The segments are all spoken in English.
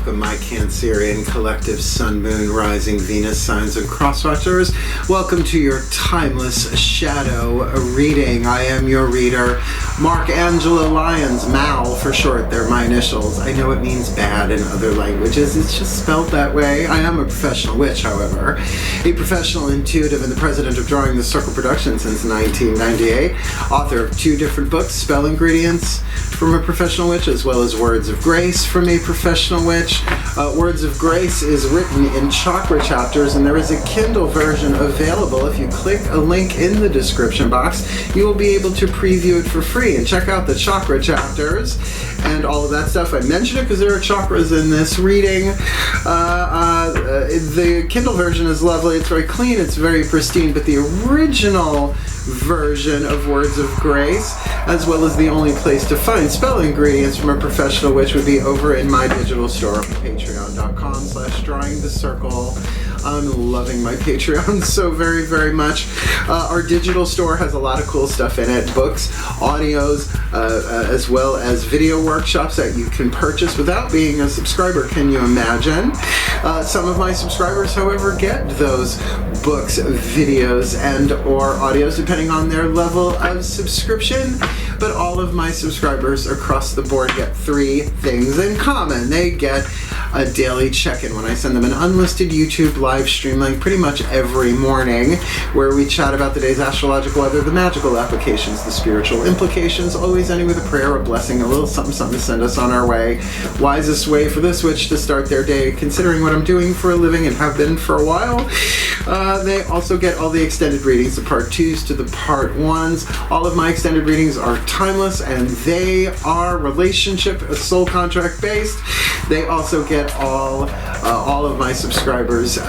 welcome my Cancerian collective Sun, Moon, Rising, Venus signs and crosswatchers. Welcome to your timeless shadow reading. I am your reader, Mark Angela Lyons, Mal for short. They're my initials. I know it means bad in other languages. It's just spelled that way. I am a professional witch, however. A professional intuitive and the president of Drawing the Circle Productions since 1998. Author of 2 different books, Spell Ingredients from a Professional Witch, as well as Words of Grace from a Professional Witch. Words of Grace is written in chakra chapters, and there is a Kindle version available. If you click a link in the description box, you will be able to preview it for free and check out the chakra chapters and all of that stuff. I mention it because there are chakras in this reading. The Kindle version is lovely. It's very clean. It's very pristine, but the original version of Words of Grace, as well as the only place to find spell ingredients from a professional witch, would be over in my digital store on patreon.com/drawingthecircle. I'm loving my Patreon so very, very much. Our digital store has a lot of cool stuff in it. Books, audios, as well as video workshops that you can purchase without being a subscriber. Can you imagine? Some of my subscribers, however, get those books, videos, and or audios depending on their level of subscription. But all of my subscribers across the board get 3 things in common. They get a daily check-in when I send them an unlisted YouTube live stream link pretty much every morning, where we chat about the day's astrological weather, the magical applications, the spiritual implications, always ending with a prayer, a blessing, a little something something to send us on our way. Wisest way for this witch to start their day, considering what I'm doing for a living and have been for a while. They also get all the extended readings, the part 2s to the part 1s. All of my extended readings are timeless, and they are relationship, soul contract based. They also get all of my subscribers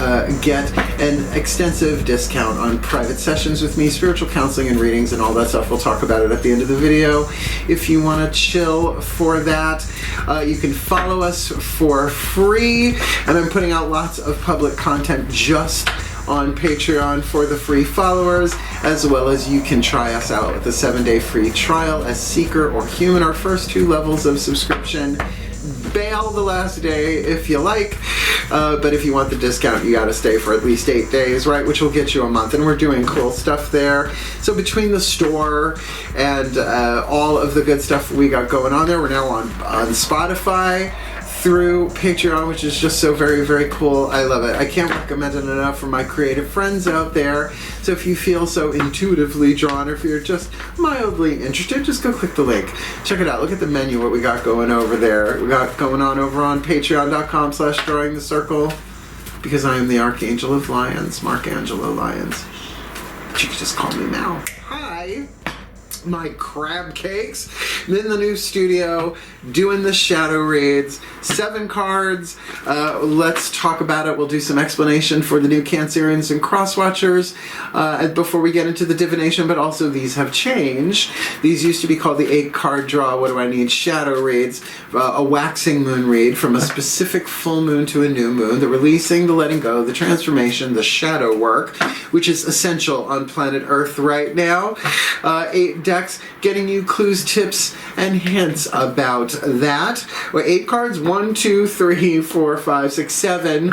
get an extensive discount on private sessions with me, spiritual counseling and readings and all that stuff. We'll talk about it at the end of the video. If you want to chill for that, you can follow us for free, and I'm putting out lots of public content just on Patreon for the free followers, as well as you can try us out with a 7-day free trial as Seeker or Human, our first 2 levels of subscription. Bail the last day if you like, but if you want the discount, you got to stay for at least 8 days, right? Which will get you a month, and we're doing cool stuff there. So between the store and all of the good stuff we got going on there, we're now on Spotify through Patreon, which is just so very, very cool. I love it. I can't recommend it enough for my creative friends out there. So if you feel so intuitively drawn, or if you're just mildly interested, just go click the link. Check it out. Look at the menu, what we got going over there. We got going on over on patreon.com/drawingthecircle, because I am the Archangel of Lions, Mark Angela Lyons. But you can just call me Mal. Hi. My crab cakes. I'm in the new studio doing the shadow reads. 7 cards. Let's talk about it. We'll do some explanation for the new Cancerians and crosswatchers before we get into the divination, but also these have changed. These used to be called the 8-card draw. What do I need? Shadow reads. A waxing moon read from a specific full moon to a new moon. The releasing, the letting go, the transformation, the shadow work, which is essential on planet Earth right now. 8 decks getting you clues, tips, and hints about that. 8 cards, 1, 2, 3, 4, 5, 6, 7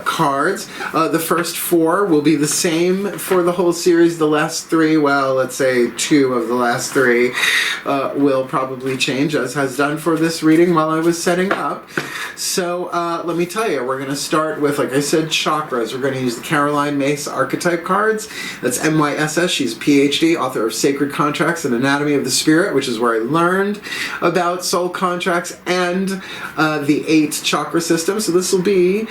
cards. The first 4 will be the same for the whole series. The last 3, well, let's say 2 of the last 3 will probably change, as has done for this reading while I was setting up. So let me tell you, we're going to start with, like I said, chakras. We're going to use the Caroline Myss archetype cards. That's MYSS. She's a PhD, author of Sacred Contracts and Anatomy of the Spirit, which is where I learned about soul contracts and the 8 chakra system. So this will be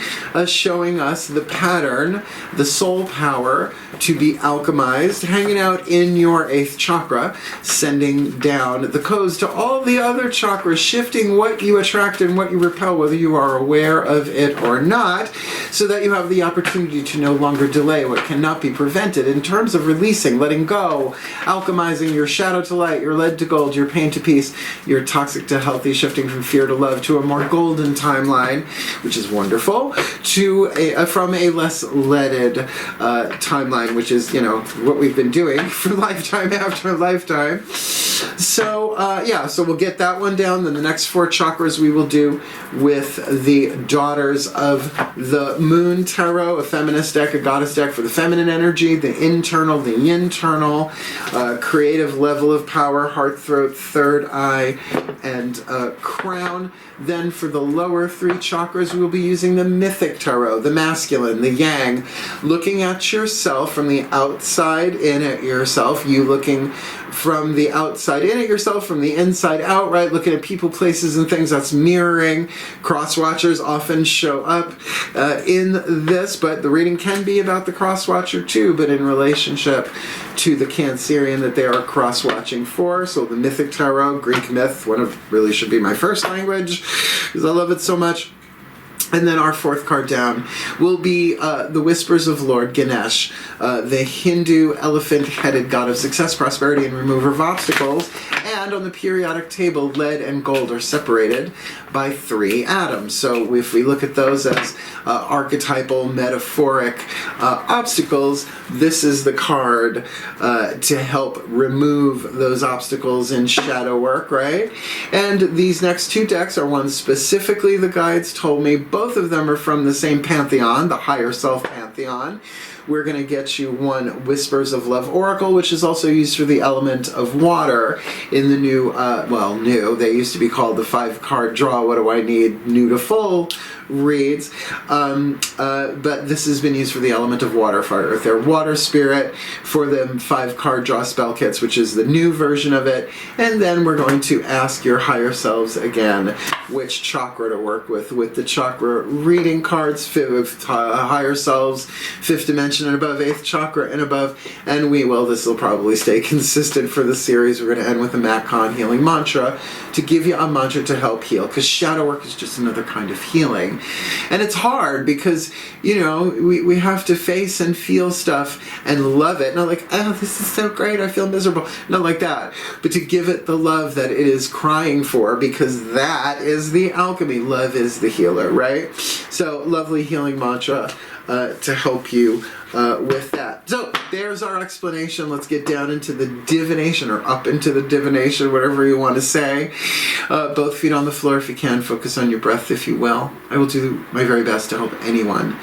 showing us the pattern, the soul power to be alchemized, hanging out in your 8th chakra, sending down the codes to all the other chakras, shifting what you attract and what you repel, whether you are aware of it or not, so that you have the opportunity to no longer delay what cannot be prevented in terms of releasing, letting go, alchemizing your shadow to light, your lead to gold, your pain to peace, your toxic to healthy, shifting from fear to love to a more golden timeline, which is wonderful, to from a less leaded timeline, which is, you know, what we've been doing for lifetime after lifetime. So, yeah, so we'll get that one down. Then the next 4 chakras we will do with the Daughters of the Moon Tarot, a feminist deck, a goddess deck for the feminine energy, the internal, the internal, creative level of power, heart, throat, third eye, and crown. Then for the lower 3 chakras, we'll be using the mythic tarot, the masculine, the yang, looking at yourself from the outside in at yourself, you looking from the outside in at yourself, from the inside out, right? Looking at people, places, and things. That's mirroring. Cross-watchers often show up in this, but the reading can be about the cross-watcher too, but in relationship to the Cancerian that they are cross-watching for. So the mythic tarot, Greek myth, really should be my first language, because I love it so much. And then our 4th card down will be the Whispers of Lord Ganesh, the Hindu elephant-headed god of success, prosperity, and remover of obstacles. And on the periodic table, lead and gold are separated by 3 atoms. So if we look at those as archetypal, metaphoric obstacles, this is the card to help remove those obstacles in shadow work, right? And these next 2 decks are ones specifically the guides told me. Both of them are from the same pantheon, the higher self pantheon. We're going to get you one Whispers of Love Oracle, which is also used for the element of water in the new, they used to be called the 5-card draw, what do I need, new to full reads, but this has been used for the element of water, fire, earth, air, water, spirit, for the 5-card draw spell kits, which is the new version of it. And then we're going to ask your higher selves again which chakra to work with the chakra reading cards, higher selves, 5th dimension and above, 8th chakra and above, and this will probably stay consistent for the series. We're going to end with a Matt Kahn healing mantra to give you a mantra to help heal, because shadow work is just another kind of healing. And it's hard because, we have to face and feel stuff and love it. Not like, oh, this is so great, I feel miserable. Not like that. But to give it the love that it is crying for, because that is the alchemy. Love is the healer, right? So, lovely healing mantra to help you with that. So, there's our explanation. Let's get down into the divination, or up into the divination, whatever you want to say. Both feet on the floor if you can. Focus on your breath if you will. I will do my very best to help anyone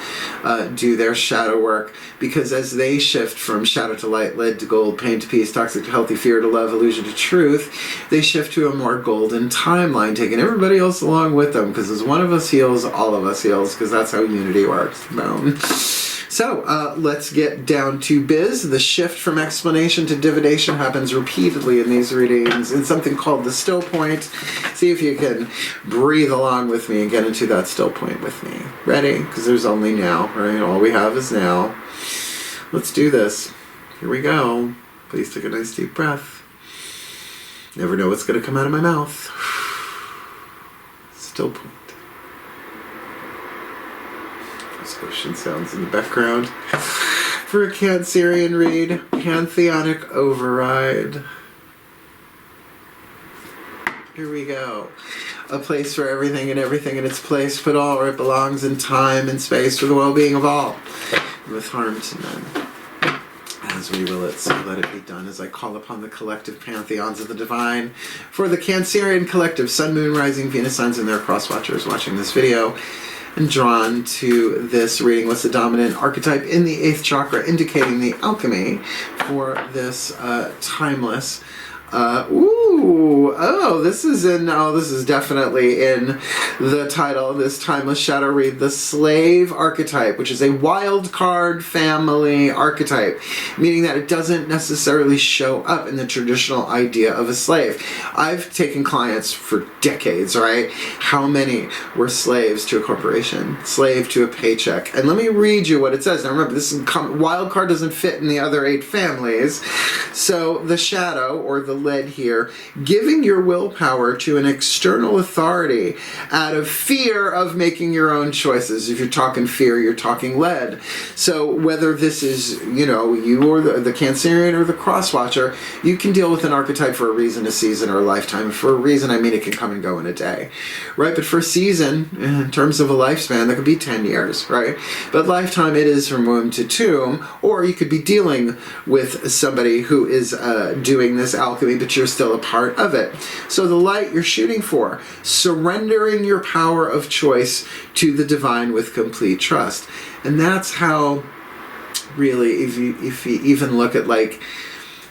do their shadow work, because as they shift from shadow to light, lead to gold, pain to peace, toxic to healthy, fear to love, illusion to truth, they shift to a more golden timeline, taking everybody else along with them, because as one of us heals, all of us heals, because that's how unity works. Boom. So, let's get down to biz. The shift from explanation to divination happens repeatedly in these readings in something called the still point. See if you can breathe along with me and get into that still point with me. Ready? Because there's only now, right? All we have is now. Let's do this. Here we go. Please take a nice deep breath. Never know what's going to come out of my mouth. Still point. Ocean sounds in the background. For a Cancerian read, Pantheonic Override. Here we go. A place for everything and everything in its place, put all where it belongs in time and space for the well-being of all, with harm to none. As we will it, so let it be done, as I call upon the collective pantheons of the divine. For the Cancerian collective, Sun, Moon, Rising, Venus signs, and their cross-watchers watching this video, and drawn to this reading. What's the dominant archetype in the 8th chakra, indicating the alchemy for this timeless this is definitely in the title of this timeless shadow read, the slave archetype, which is a wild card family archetype, meaning that it doesn't necessarily show up in the traditional idea of a slave. I've taken clients for decades, right? How many were slaves to a corporation, slave to a paycheck? And let me read you what it says. Now remember, this wild card doesn't fit in the other 8 families. So the shadow, or the lead here, giving your willpower to an external authority out of fear of making your own choices. If you're talking fear, you're talking lead. So whether this is, you or the Cancerian or the crosswatcher, you can deal with an archetype for a reason, a season, or a lifetime. For a reason, I mean it can come and go in a day, right? But for a season, in terms of a lifespan, that could be 10 years, right? But lifetime, it is from womb to tomb, or you could be dealing with somebody who is doing this alchemy alchemy, but you're still a part of it. So the light you're shooting for, surrendering your power of choice to the divine with complete trust. And that's how, really, if you even look at, like,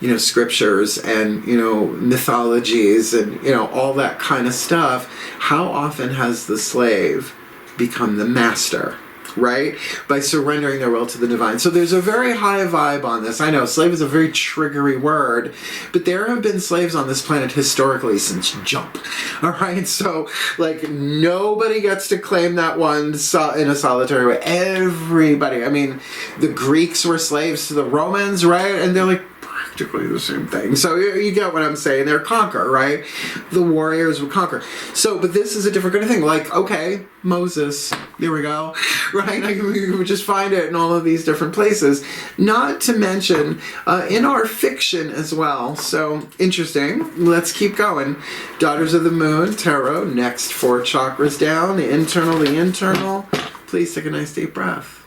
you know, scriptures and, you know, mythologies and, you know, all that kind of stuff, how often has the slave become the master, right? By surrendering their will to the divine. So there's a very high vibe on this. I know slave is a very triggery word, but there have been slaves on this planet historically since jump. All right, so like nobody gets to claim that one in a solitary way. Everybody. I mean, the Greeks were slaves to the Romans, right? And they're like practically the same thing. So you get what I'm saying. They're conquer, right? The warriors would conquer. So, but this is a different kind of thing. Like, okay, Moses, there we go, right? Like, we would just find it in all of these different places. Not to mention in our fiction as well. So interesting. Let's keep going. Daughters of the Moon, Tarot, next 4 chakras down, the internal. Please take a nice deep breath.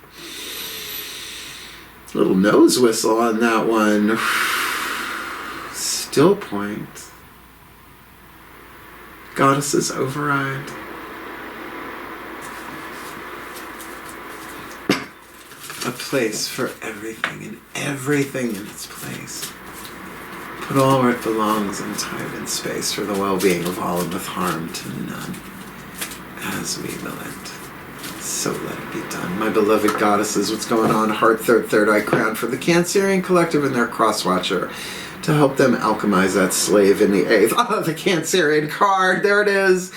Little nose whistle on that one. Still point. Goddesses override. A place for everything and everything in its place. Put all where it belongs in time and space for the well-being of all and with harm to none. As we will it. So let it be done. My beloved goddesses, what's going on? Heart, third eye crown for the Cancerian Collective and their cross-watcher to help them alchemize that slave in the 8th. Oh, the Cancerian card. There it is.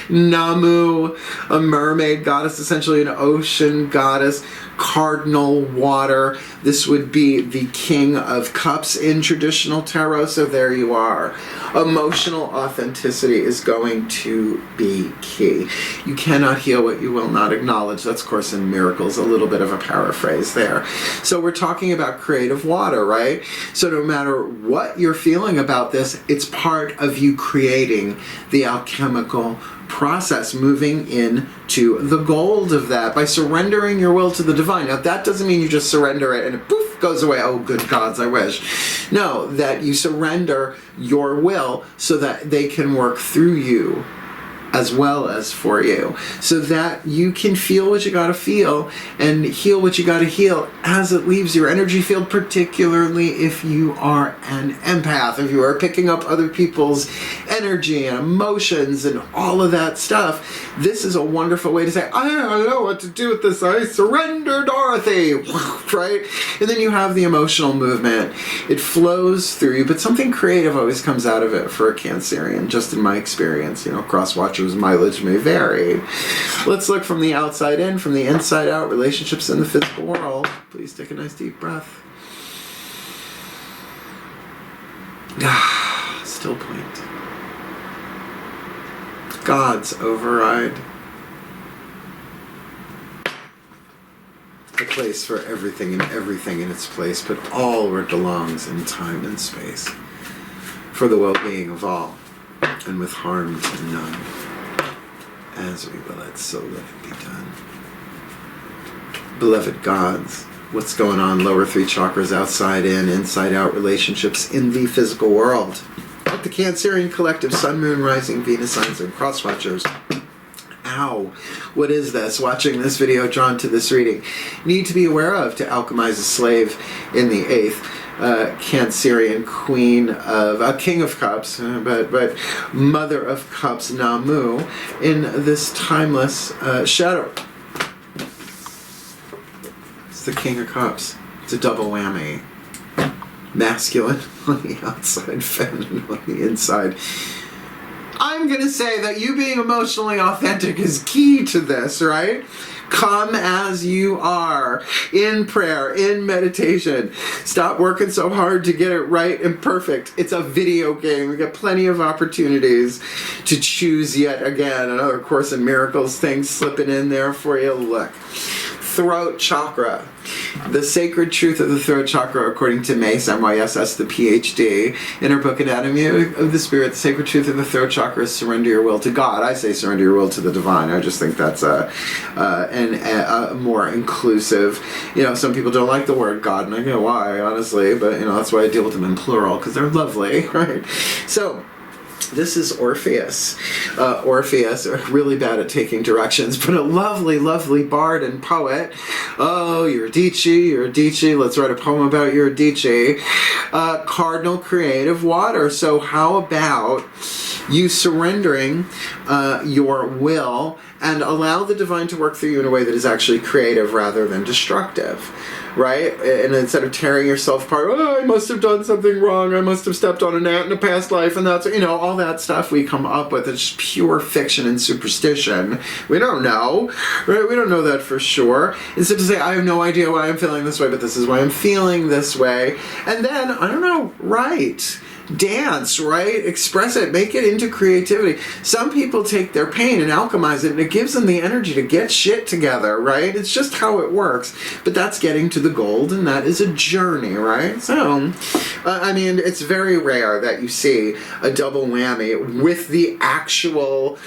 Namu, a mermaid goddess, essentially an ocean goddess. Cardinal water. This would be the King of Cups in traditional tarot, so there you are. Emotional authenticity is going to be key. You cannot heal what you will not acknowledge. That's Course in Miracles, a little bit of a paraphrase there. So we're talking about creative water, right? So no matter what you're feeling about this, it's part of you creating the alchemical process, moving into the gold of that by surrendering your will to the divine. Now that doesn't mean you just surrender it and it poof goes away. Oh, good gods, I wish. No, that you surrender your will so that they can work through you as well as for you, so that you can feel what you gotta feel and heal what you gotta heal as it leaves your energy field, particularly if you are an empath, if you are picking up other people's energy and emotions and all of that stuff. This is a wonderful way to say, I don't know what to do with this, I surrender, Dorothy, right? And then you have the emotional movement. It flows through you, but something creative always comes out of it for a Cancerian, just in my experience. You know, cross-watchers mileage may vary. Let's look from the outside in, from the inside out, relationships in the physical world. Please take a nice deep breath. Still point. God's override. A place for everything and everything in its place, but all where it belongs in time and space. For the well-being of all, and with harm to none. As we will it, so let it be done. Beloved gods, what's going on? Lower 3 chakras, outside in, inside out, relationships in the physical world. At the Cancerian Collective, Sun, Moon, Rising, Venus signs, and cross-watchers. Ow. What is this? Watching this video, drawn to this reading. Need to be aware of to alchemize a slave in the 8th. Cancerian Queen of King of Cups, but Mother of Cups, Namu, in this timeless shadow. It's the King of Cups. It's a double whammy. Masculine on the outside, feminine on the inside. I'm gonna say that you being emotionally authentic is key to this, right? Come as you are, in prayer, in meditation. Stop working so hard to get it right and perfect. It's a video game. We got plenty of opportunities to choose yet again. Another Course in Miracles thing slipping in there for you. Look. Throat chakra. The sacred truth of the throat chakra, according to Mace, MYSS, the PhD, in her book Anatomy of the Spirit, the sacred truth of the throat chakra is surrender your will to God. I say surrender your will to the divine. I just think that's a more inclusive. You know, some people don't like the word God, and I know why, honestly, but you know, that's why I deal with them in plural, because they're lovely, right? So, this is Orpheus. Orpheus, really bad at taking directions, but a lovely, lovely bard and poet. Oh, Eurydice, let's write a poem about Eurydice. Cardinal creative water. So how about you surrendering your will and allow the divine to work through you in a way that is actually creative rather than destructive, right? And instead of tearing yourself apart, oh, I must have done something wrong, I must have stepped on an ant in a past life, and that's, you know, all that stuff we come up with is pure fiction and superstition. We don't know, right? We don't know that for sure. Instead to say, I have no idea why I'm feeling this way, but this is why I'm feeling this way. And then, I don't know, write. Dance, right? Express it. Make it into creativity. Some people take their pain and alchemize it, and it gives them the energy to get shit together, right? It's just how it works. But that's getting to the gold, and that is a journey, right? So, I mean, it's very rare that you see a double whammy with the actual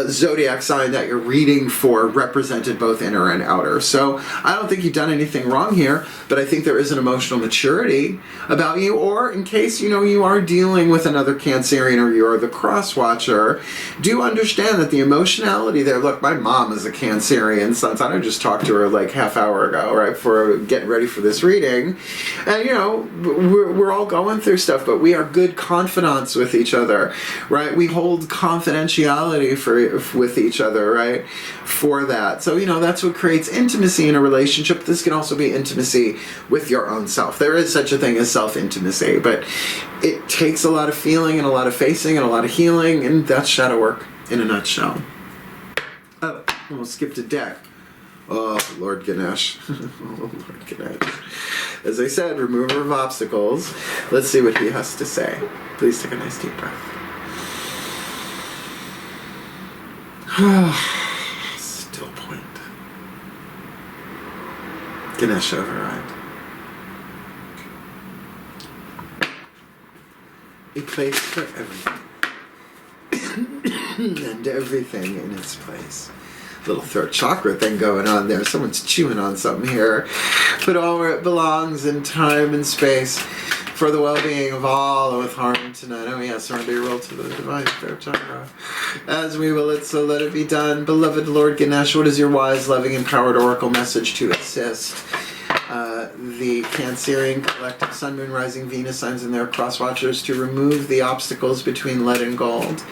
zodiac sign that you're reading for represented both inner and outer. So, I don't think you've done anything wrong here, but I think there is an emotional maturity about you, or in case, you know, you are dealing with another Cancerian or you're the cross watcher, do understand that the emotionality there, look, my mom is a Cancerian, so I just talked to her like half hour ago, right, for getting ready for this reading, and you know, we're all going through stuff, but we are good confidants with each other, right? We hold confidentiality with each other, right, for that. So, you know, that's what creates intimacy in a relationship. This can also be intimacy with your own self. There is such a thing as self-intimacy, but it takes a lot of feeling and a lot of facing and a lot of healing, and that's shadow work in a nutshell. Oh, we'll skip to deck. Oh, Lord Ganesh. Oh, Lord Ganesh. As I said, remover of obstacles. Let's see what he has to say. Please take a nice deep breath. Still point. Ganesh override. A place for everything. And everything in its place. Little throat chakra thing going on there. Someone's chewing on something here. Put all where it belongs in time and space for the well-being of all with harmony tonight. Oh yes, surrender your will to the divine throat chakra. As we will it, so let it be done. Beloved Lord Ganesh, what is your wise, loving, empowered oracle message to assist the Cancerian collective Sun, Moon, Rising, Venus signs and their cross watchers to remove the obstacles between lead and gold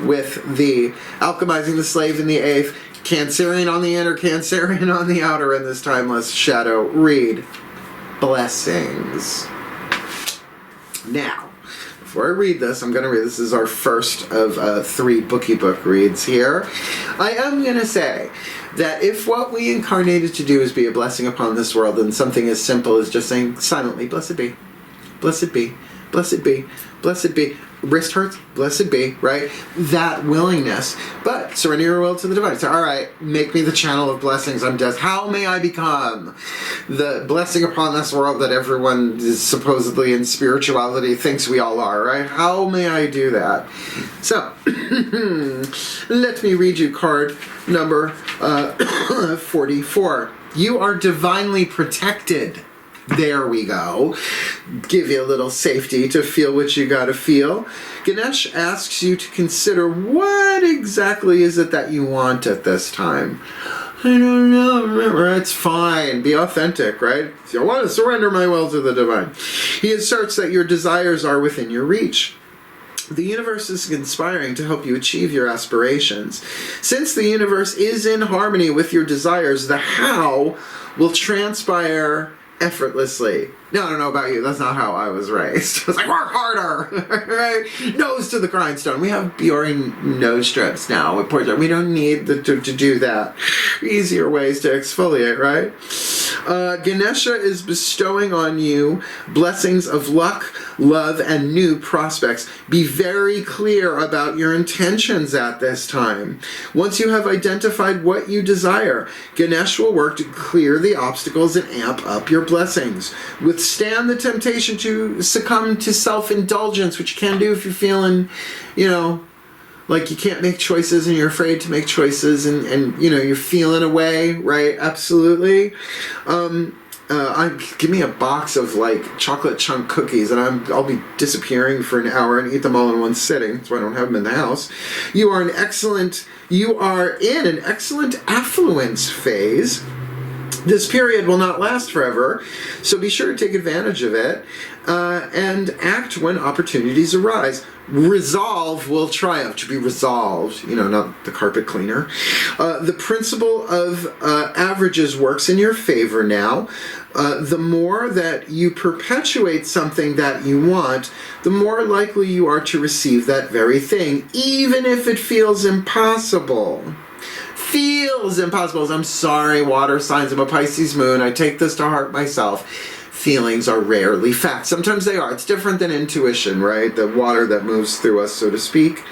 with the alchemizing the slave in the eighth, Cancerian on the inner, Cancerian on the outer in this timeless shadow read. Blessings. Now, before I read this, I'm going to read, this is our first of 3 bookie book reads here. I am going to say that if what we incarnated to do is be a blessing upon this world, then something as simple as just saying silently, blessed be, blessed be, blessed be, blessed be, wrist hurts, blessed be, right? That willingness. But surrender your will to the divine. So, all right, make me the channel of blessings. I'm just, how may I become the blessing upon this world that everyone is supposedly in spirituality thinks we all are, right? How may I do that? So, let me read you card number 44. You are divinely protected. There we go. Give you a little safety to feel what you gotta feel. Ganesh asks you to consider what exactly is it that you want at this time. I don't know. Remember, it's fine. Be authentic, right? I want to surrender my will to the divine. He asserts that your desires are within your reach. The universe is conspiring to help you achieve your aspirations. Since the universe is in harmony with your desires, the how will transpire effortlessly. Now, I don't know about you, that's not how I was raised. I was like, work harder, right? Nose to the grindstone. We have Bjorn nose strips now with portrait. We don't need to do that. Easier ways to exfoliate, right? Ganesha is bestowing on you blessings of luck, love, and new prospects. Be very clear about your intentions at this time. Once you have identified what you desire, Ganesh will work to clear the obstacles and amp up your blessings. Withstand the temptation to succumb to self-indulgence, which you can do if you're feeling, like you can't make choices and you're afraid to make choices and you're feeling away, right? Absolutely. Give me a box of like chocolate chunk cookies and I'll be disappearing for an hour and eat them all in one sitting, so I don't have them in the house. You are in an excellent affluence phase. This period will not last forever, so be sure to take advantage of it and act when opportunities arise. Resolve will triumph. To be resolved, not the carpet cleaner. The principle of averages works in your favor now. The more that you perpetuate something that you want, the more likely you are to receive that very thing, even if it feels impossible. I'm sorry, water signs. I'm a Pisces moon. I take this to heart myself. Feelings are rarely facts. Sometimes they are. It's different than intuition, right? The water that moves through us, so to speak.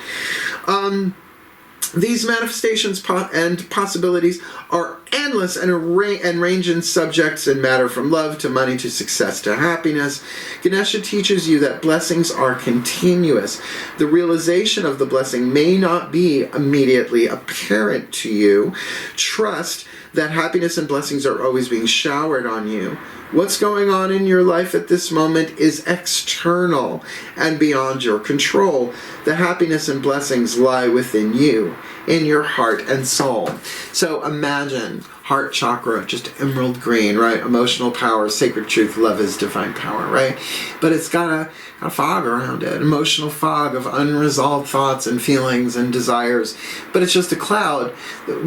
These manifestations and possibilities are endless and range in subjects and matter from love to money to success to happiness. Ganesha teaches you that blessings are continuous. The realization of the blessing may not be immediately apparent to you. Trust that happiness and blessings are always being showered on you. What's going on in your life at this moment is external and beyond your control. The happiness and blessings lie within you, in your heart and soul. So imagine heart chakra, just emerald green, right? Emotional power, sacred truth, love is divine power, right? But it's got a fog around it, emotional fog of unresolved thoughts and feelings and desires. But it's just a cloud.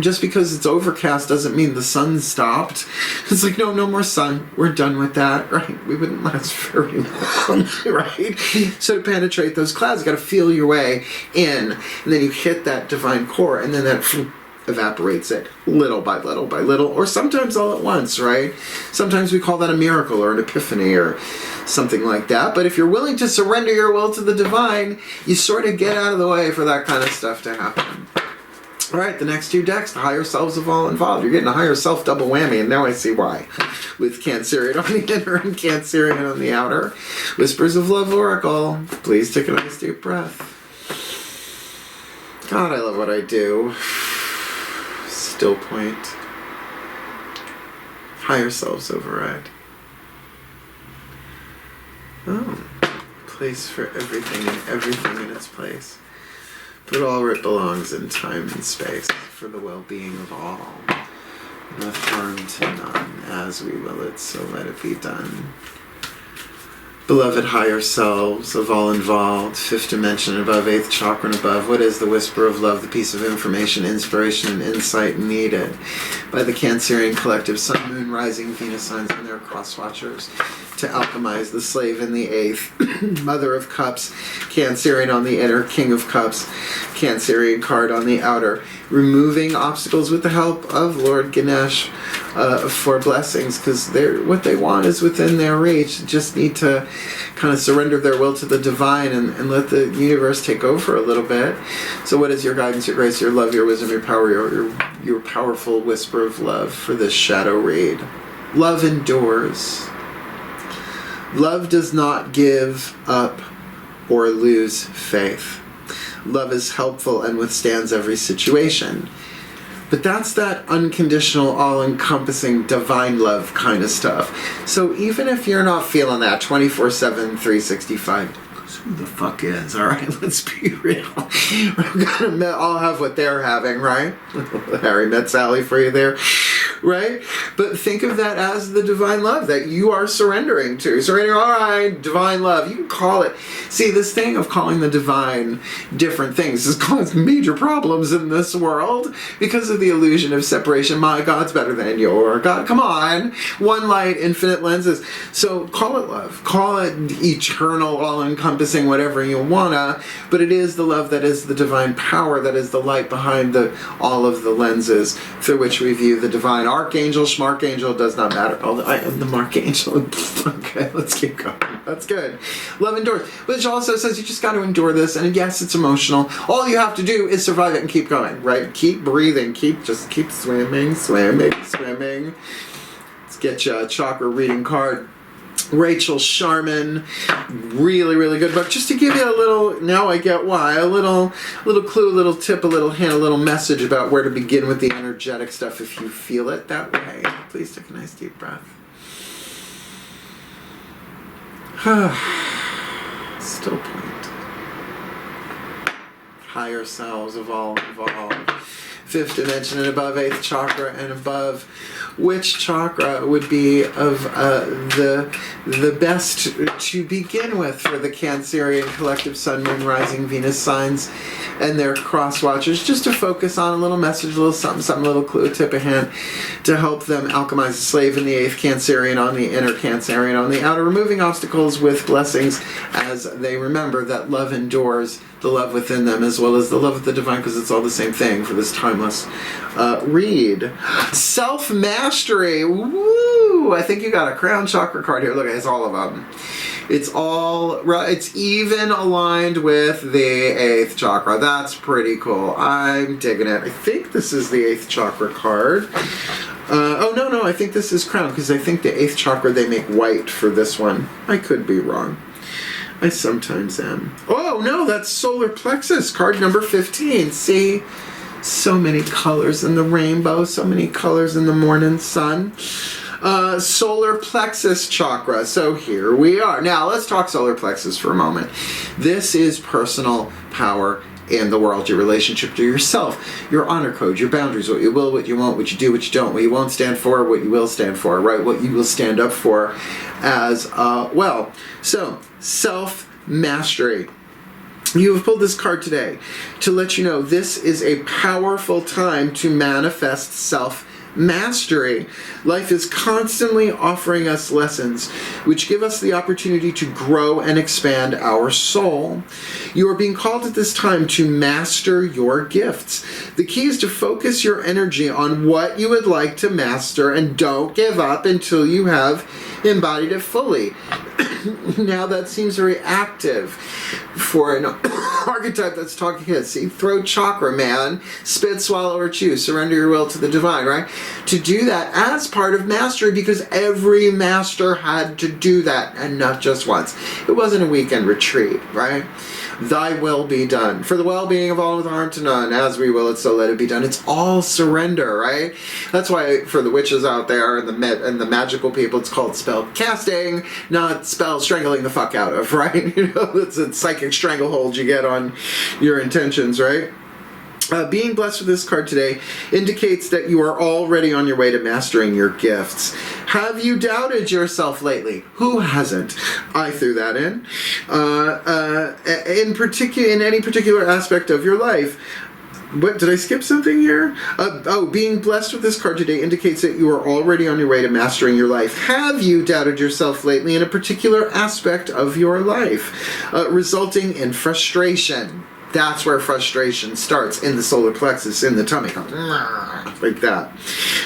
Just because it's overcast doesn't mean the sun stopped. It's like, no more sun. We're done with that, right? We wouldn't last very long, right? So to penetrate those clouds, you got to feel your way in, and then you hit that divine core, and then that evaporates it little by little by little, or sometimes all at once, right? Sometimes we call that a miracle or an epiphany or something like that. But if you're willing to surrender your will to the divine, you sort of get out of the way for that kind of stuff to happen. All right, the next two decks, the higher selves of all involved. You're getting a higher self double whammy, and now I see why. With Cancerian on the inner and Cancerian on the outer. Whispers of Love Oracle. Please take a nice deep breath. God, I love what I do. Still point. Higher selves override. Oh. Place for everything and everything in its place. Put all where it belongs in time and space for the well-being of all. No harm to none. As we will it, so let it be done. Beloved higher selves of all involved, fifth dimension above, eighth chakra and above, what is the whisper of love, the piece of information, inspiration, and insight needed by the Cancerian collective, Sun, Moon, Rising, Venus signs and their cross-watchers to alchemize the slave in the eighth, Mother of Cups, Cancerian on the inner, King of Cups, Cancerian card on the outer, removing obstacles with the help of Lord Ganesh for blessings, because what they want is within their reach. Just need to kind of surrender their will to the divine and let the universe take over a little bit. So what is your guidance, your grace, your love, your wisdom, your power, your powerful whisper of love for this shadow read? Love endures. Love does not give up or lose faith. Love is helpful and withstands every situation. But that's that unconditional, all-encompassing, divine love kind of stuff. So even if you're not feeling that 24/7, 365, who the fuck is, all right? Let's be real. We're gonna all have what they're having, right? Harry met Sally for you there, right? But think of that as the divine love that you are surrendering to. Surrendering, all right, divine love. You can call it. See, this thing of calling the divine different things has caused major problems in this world because of the illusion of separation. My God's better than your God. Come on. One light, infinite lenses. So call it love. Call it eternal, all-encompassing encompassing whatever you wanna, but it is the love that is the divine power, that is the light behind all of the lenses through which we view the divine. Archangel, schmarchangel, does not matter. Although I am the Marchangel. Okay, let's keep going. That's good. Love endures. Which also says you just got to endure this, and yes, it's emotional. All you have to do is survive it and keep going, right? Keep breathing. Just keep swimming. Let's get you a chakra reading card. Rachel Sharman, really, really good book. Just to give you a little, now I get why, a little clue, a little tip, a little hint, a little message about where to begin with the energetic stuff if you feel it that way. Please take a nice deep breath. Still point. Higher selves, evolve. Fifth dimension and above, 8th chakra and above. Which chakra would be of the best to begin with for the Cancerian collective Sun, Moon, Rising, Venus signs and their cross watchers, just to focus on a little message, a little something, a little clue, a tip, a hint to help them alchemize the slave in the 8th Cancerian, on the inner Cancerian, on the outer, removing obstacles with blessings as they remember that love endures, the love within them as well as the love of the divine, because it's all the same thing for this timeless read. Self-mastery. Woo! I think you got a crown chakra card here. Look, it's all of them. It's even aligned with the 8th chakra. That's pretty cool. I'm digging it. I think this is the 8th chakra card. No, I think this is crown, because I think the 8th chakra, they make white for this one. I could be wrong. I sometimes am. Oh, no, that's solar plexus, card number 15. See? So many colors in the rainbow, so many colors in the morning sun. Solar plexus chakra. So here we are. Now, let's talk solar plexus for a moment. This is personal power in the world, your relationship to yourself, your honor code, your boundaries, what you will, what you won't, what you do, what you don't, what you won't stand for, what you will stand for, right? What you will stand up for as well. So, self-mastery. You have pulled this card today to let you know this is a powerful time to manifest self-mastery. Life is constantly offering us lessons which give us the opportunity to grow and expand our soul. You are being called at this time to master your gifts. The key is to focus your energy on what you would like to master and don't give up until you have embodied it fully. Now that seems very active for an archetype that's talking here. See, throat chakra, man. Spit, swallow, or chew. Surrender your will to the divine, right? To do that as part of mastery, because every master had to do that, and not just once. It wasn't a weekend retreat, right? Thy will be done. For the well-being of all with harm to none, as we will it, so let it be done. It's all surrender, right? That's why for the witches out there and the magical people, it's called spell casting, not spell strangling the fuck out of, right? You know, it's a psychic stranglehold you get on your intentions, right? Being blessed with this card today indicates that you are already on your way to mastering your gifts. Have you doubted yourself lately? Who hasn't? I threw that in. In any particular aspect of your life. What, did I skip something here? Being blessed with this card today indicates that you are already on your way to mastering your life. Have you doubted yourself lately in a particular aspect of your life, resulting in frustration? That's where frustration starts, in the solar plexus, in the tummy, like that.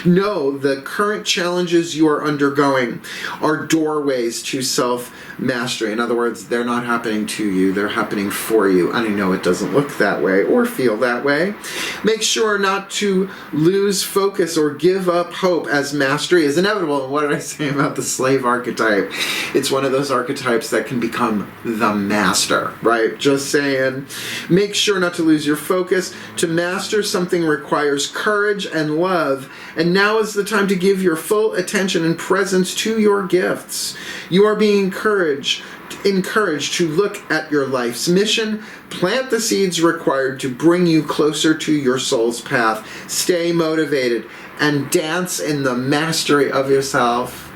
No, the current challenges you are undergoing are doorways to self-mastery. In other words, they're not happening to you, they're happening for you. And I know it doesn't look that way or feel that way. Make sure not to lose focus or give up hope, as mastery is inevitable. And what did I say about the slave archetype? It's one of those archetypes that can become the master, right? Just saying. Make sure not to lose your focus. To master something requires courage and love, and now is the time to give your full attention and presence to your gifts. You are being encouraged to look at your life's mission, plant the seeds required to bring you closer to your soul's path. Stay motivated and dance in the mastery of yourself.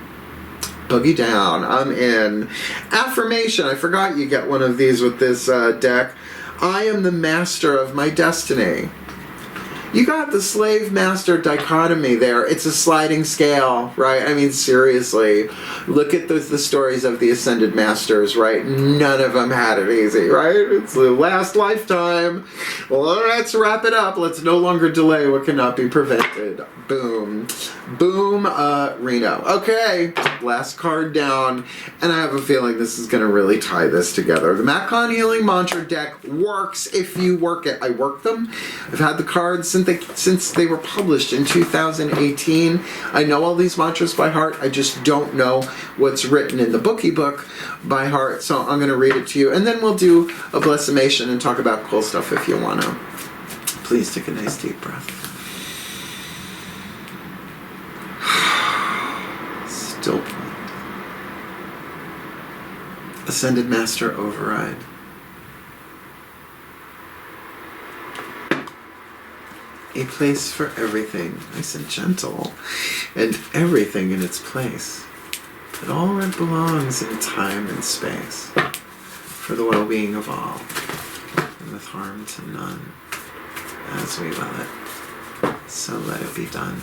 Boogie down. I'm in. Affirmation. I forgot you get one of these with this deck. I am the master of my destiny. You got the slave-master dichotomy there. It's a sliding scale, right? I mean, seriously. Look at the stories of the ascended masters, right? None of them had it easy, right? It's the last lifetime. Well, let's wrap it up. Let's no longer delay what cannot be prevented. Boom. Boom, Reno. Okay, last card down. And I have a feeling this is going to really tie this together. The Macon Healing Mantra deck works if you work it. I work them. I've had the cards since they were published in 2018. I know all these mantras by heart. I just don't know what's written in the bookie book by heart. So I'm going to read it to you. And then we'll do a blessimation and talk about cool stuff if you want to. Please take a nice deep breath. Still point. Ascended Master Override. A place for everything, nice and gentle, and everything in its place. But all it belongs in time and space, for the well-being of all, and with harm to none, as we will it. So let it be done.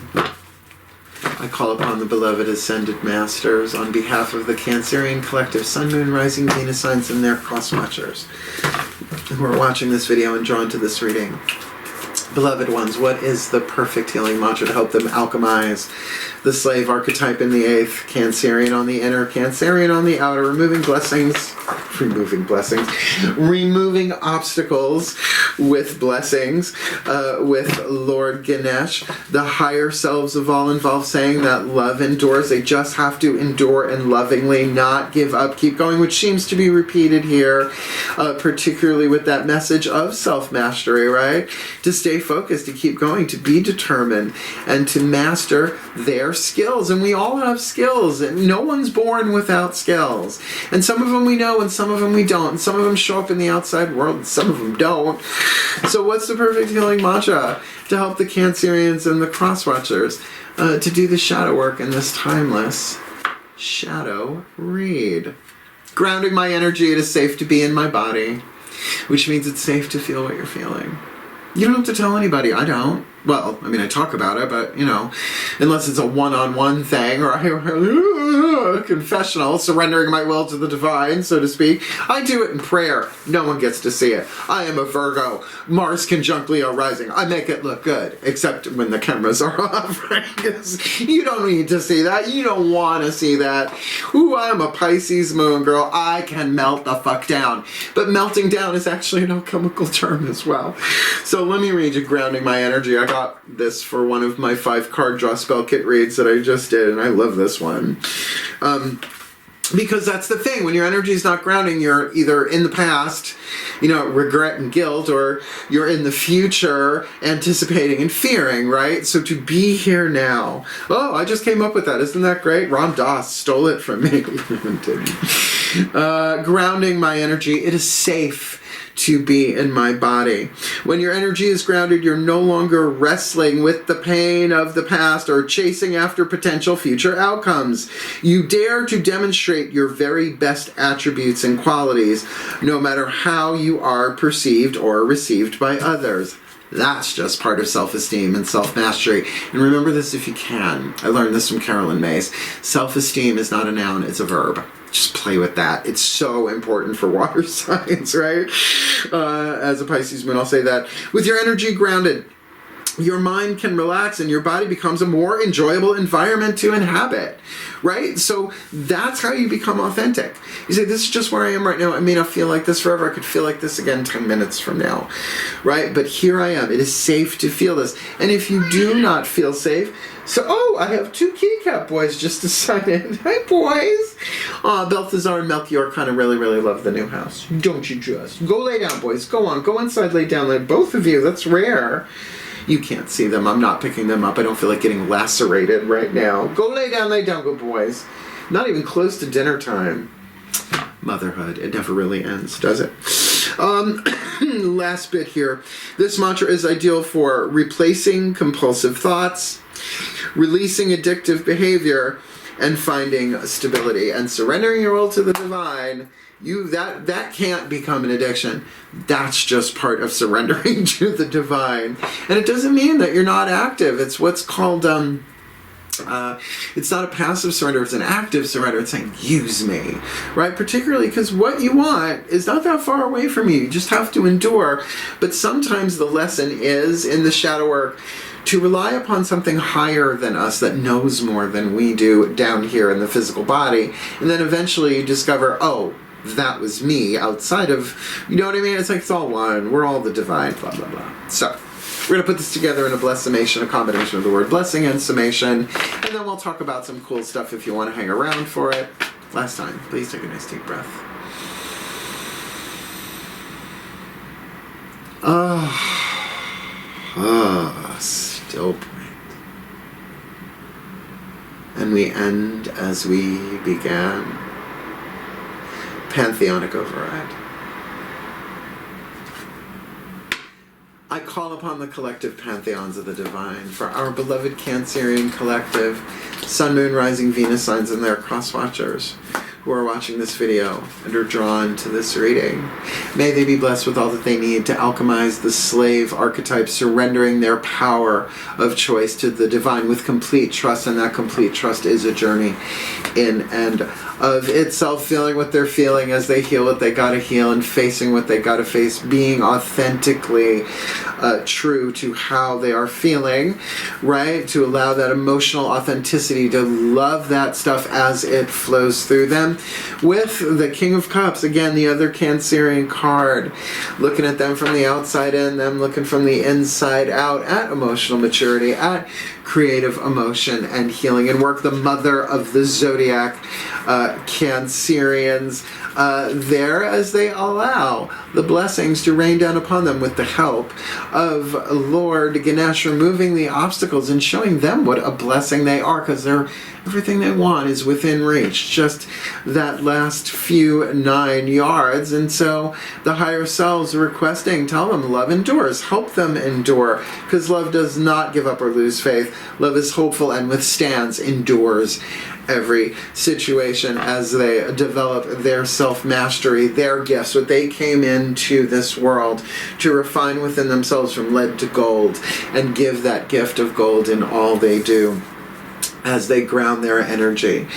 I call upon the beloved Ascended Masters on behalf of the Cancerian Collective Sun, Moon, Rising, Venus signs and their cross-watchers who are watching this video and drawn to this reading. Beloved ones, what is the perfect healing mantra to help them alchemize the slave archetype in the 8th, Cancerian on the inner, Cancerian on the outer, removing obstacles with blessings, with Lord Ganesh, the higher selves of all involved, saying that love endures. They just have to endure and lovingly not give up, keep going, which seems to be repeated here, particularly with that message of self-mastery, right? To stay focused, to keep going, to be determined, and to master their skills. And we all have skills, and no one's born without skills. And some of them we know, and some of them we don't. And some of them show up in the outside world, and some of them don't. So what's the perfect healing mantra to help the Cancerians and the cross-watchers to do the shadow work in this timeless shadow read? Grounding my energy, it is safe to be in my body, which means it's safe to feel what you're feeling. You don't have to tell anybody. I don't. Well, I mean, I talk about it, but, you know, unless it's a one-on-one thing or a confessional, surrendering my will to the divine, so to speak, I do it in prayer. No one gets to see it. I am a Virgo. Mars conjunct Leo rising. I make it look good, except when the cameras are off, right? Because you don't need to see that. You don't want to see that. Ooh, I'm a Pisces moon girl. I can melt the fuck down. But melting down is actually an alchemical term as well. So let me read you Grounding My Energy. I got this for one of my 5-card draw spell kit reads that I just did, and I love this one. Because that's the thing, when your energy is not grounding, you're either in the past, you know, regret and guilt, or you're in the future, anticipating and fearing, right? So to be here now. Oh, I just came up with that. Isn't that great? Ram Dass stole it from me. Grounding my energy. It is safe to be in my body. When your energy is grounded, you're no longer wrestling with the pain of the past or chasing after potential future outcomes. You dare to demonstrate your very best attributes and qualities, no matter how you are perceived or received by others. That's just part of self-esteem and self-mastery. And remember this if you can. I learned this from Carolyn Mays. Self-esteem is not a noun, it's a verb. Just play with that. It's so important for water signs, right? As a Pisces moon, I'll say that. With your energy grounded, your mind can relax and your body becomes a more enjoyable environment to inhabit, right? So that's how you become authentic. You say, this is just where I am right now. I may not feel like this forever. I could feel like this again 10 minutes from now, right? But here I am. It is safe to feel this. And if you do not feel safe, so, oh, I have 2 keycap boys just decided. Hi, boys. Balthazar and Melchior kind of really, really love the new house. Don't you just? Go lay down, boys. Go on. Go inside, lay down. Both of you. That's rare. You can't see them. I'm not picking them up. I don't feel like getting lacerated right now. Go lay down, good boys. Not even close to dinner time. Motherhood. It never really ends, does it? Last bit here. This mantra is ideal for replacing compulsive thoughts, releasing addictive behavior, and finding stability. And surrendering your will to the divine, that can't become an addiction. That's just part of surrendering to the divine. And it doesn't mean that you're not active. It's what's called it's not a passive surrender, it's an active surrender. It's saying, use me, right? Particularly because what you want is not that far away from you. You just have to endure. But sometimes the lesson is, in the shadow work, to rely upon something higher than us that knows more than we do down here in the physical body. And then eventually you discover, oh, that was me outside of, you know what I mean? It's like, it's all one. We're all the divine, blah, blah, blah. So we're going to put this together in a blessed summation, a combination of the word blessing and summation, and then we'll talk about some cool stuff if you want to hang around for it. Last time, please take a nice deep breath. Still breathe. And we end as we began. Pantheonic override. I call upon the collective pantheons of the divine for our beloved Cancerian collective, Sun, Moon, Rising, Venus signs and their cross-watchers who are watching this video and are drawn to this reading. May they be blessed with all that they need to alchemize the slave archetype, surrendering their power of choice to the divine with complete trust, and that complete trust is a journey in and of itself, feeling what they're feeling as they heal what they gotta heal and facing what they gotta face, being authentically true to how they are feeling, right? To allow that emotional authenticity, to love that stuff as it flows through them. With the King of Cups, again, the other Cancerian card, looking at them from the outside in, them looking from the inside out at emotional maturity, at creative emotion and healing and work. The mother of the zodiac, Cancerians, there as they allow the blessings to rain down upon them with the help of Lord Ganesh, removing the obstacles and showing them what a blessing they are, because everything they want is within reach, just that last few 9 yards. And so the higher selves are requesting, tell them love endures, help them endure, because love does not give up or lose faith. Love is hopeful and withstands, endures every situation as they develop their self-mastery, their gifts, what they came into this world to refine within themselves from lead to gold, and give that gift of gold in all they do as they ground their energy,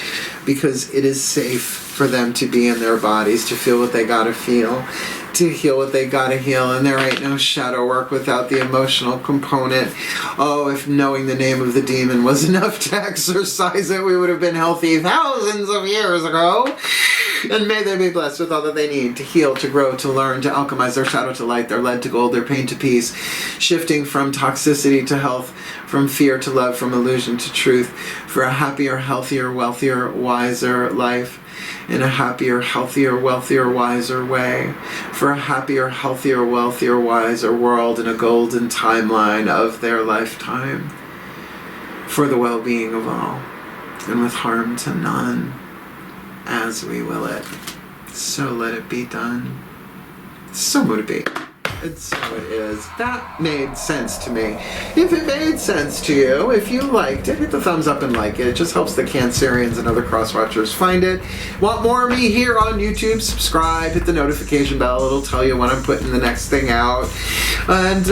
because it is safe for them to be in their bodies, to feel what they gotta feel, to heal what they gotta heal, and there ain't no shadow work without the emotional component. Oh, if knowing the name of the demon was enough to exercise it, we would have been healthy thousands of years ago. And may they be blessed with all that they need to heal, to grow, to learn, to alchemize their shadow to light, their lead to gold, their pain to peace, shifting from toxicity to health, from fear to love, from illusion to truth, for a happier, healthier, wealthier, wiser life, in a happier, healthier, wealthier, wiser way, for a happier, healthier, wealthier, wiser world in a golden timeline of their lifetime, for the well-being of all, and with harm to none, as we will it. So let it be done. So would it be. And so it is. That made sense to me. If it made sense to you, if you liked it, hit the thumbs up and like it. It just helps the Cancerians and other cross-watchers find it. Want more of me here on YouTube? Subscribe, hit the notification bell. It'll tell you when I'm putting the next thing out. And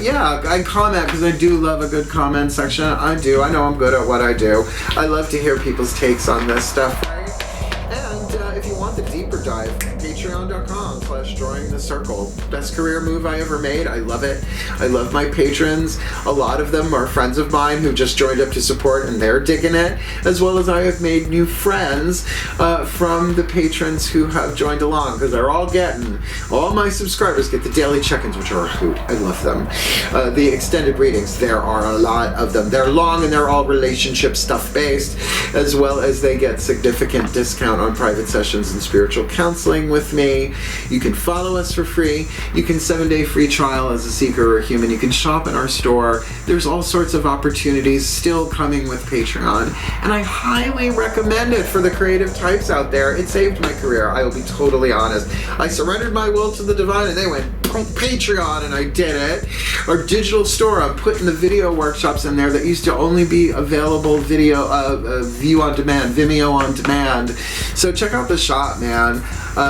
yeah, I comment because I do love a good comment section. I do. I know I'm good at what I do. I love to hear people's takes on this stuff. And if you want the deeper dive, patreon.com/drawing the circle. Best career move I ever made. I love it. I love my patrons. A lot of them are friends of mine who just joined up to support, and they're digging it, as well as I have made new friends from the patrons who have joined along, because they're all getting, all my subscribers get the daily check-ins, which are a hoot. I love them. The extended readings, there are a lot of them. They're long and they're all relationship stuff based, as well as they get significant discount on private sessions and spiritual counseling with me. You can follow us for free. You can 7-day free trial as a seeker or a human. You can shop in our store. There's all sorts of opportunities still coming with Patreon, and I highly recommend it for the creative types out there. It saved my career. I will be totally honest. I surrendered my will to the divine and they went Patreon, and I did it. Our digital store, I'm putting the video workshops in there that used to only be available video, view on demand, Vimeo on demand. So check out the shop, man.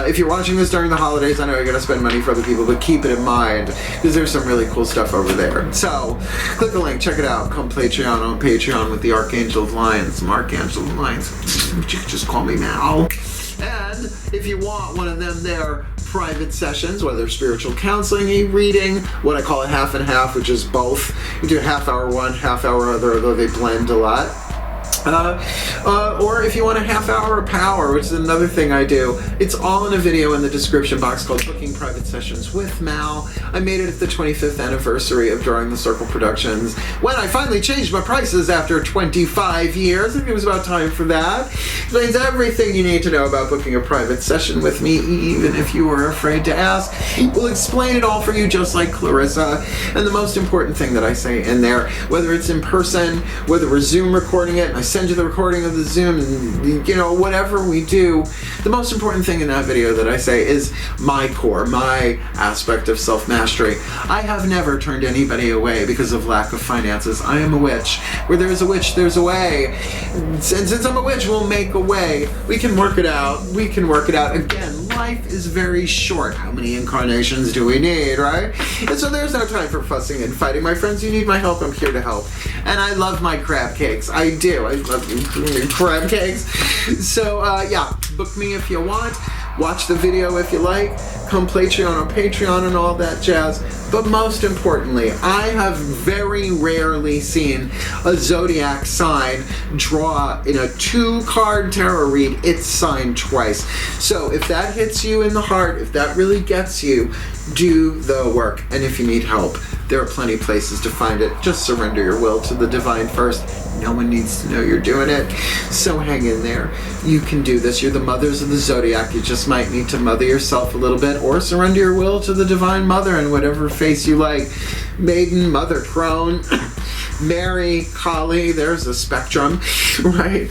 If you're watching this during the holidays, I know you're going to spend money for other people, but keep it in mind, because there's some really cool stuff over there. So, click the link, check it out. Come Patreon on Patreon with the Archangel of Lions, some Archangel of Lions. You can just call me Mal. And if you want one of them there, private sessions, whether spiritual counseling, reading, what I call a half and half, which is both. You do half hour one, half hour other, although they blend a lot. Or if you want a half hour of power, which is another thing I do, it's all in a video in the description box called Booking Private Sessions with Mal. I made it at the 25th anniversary of Drawing the Circle Productions, when I finally changed my prices after 25 years. I think it was about time for that. Explains everything you need to know about booking a private session with me, even if you were afraid to ask. We'll explain it all for you, just like Clarissa. And the most important thing that I say in there, whether it's in person, whether we're Zoom recording it, and I send you the recording of the Zoom, and, you know, whatever we do, the most important thing in that video that I say is my core, my aspect of self-mastery. I have never turned anybody away because of lack of finances. I am a witch. Where there's a witch, there's a way. And since I'm a witch, we'll make a way. We can work it out. We can work it out. Again, life is very short. How many incarnations do we need, right? And so there's no time for fussing and fighting. My friends, you need my help. I'm here to help. And I love my crab cakes. I do. I love crab cakes. So, yeah, book me if you want. Watch the video if you like. Come Patreon on Patreon and all that jazz. But most importantly, I have very rarely seen a zodiac sign draw in a 2-card tarot read its sign twice. So if that hits you in the heart, if that really gets you, do the work. And if you need help, there are plenty of places to find it. Just surrender your will to the divine first. No one needs to know you're doing it. So hang in there. You can do this. You're the mothers of the zodiac. You just might need to mother yourself a little bit, or surrender your will to the divine mother in whatever face you like. Maiden, Mother Crone, Mary, Kali, there's a spectrum, right?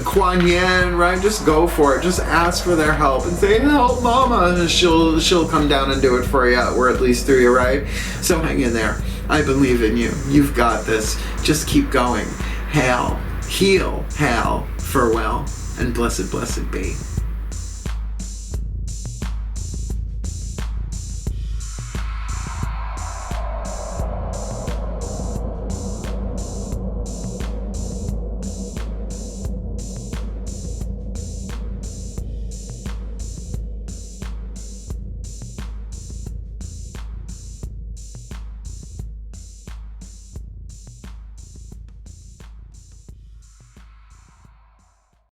Kuan Yin, right? Just go for it. Just ask for their help and say, help mama, and she'll come down and do it for you, or at least through you, right? So hang in there. I believe in you. You've got this. Just keep going. Hail, heal, hail, farewell, and blessed, blessed be.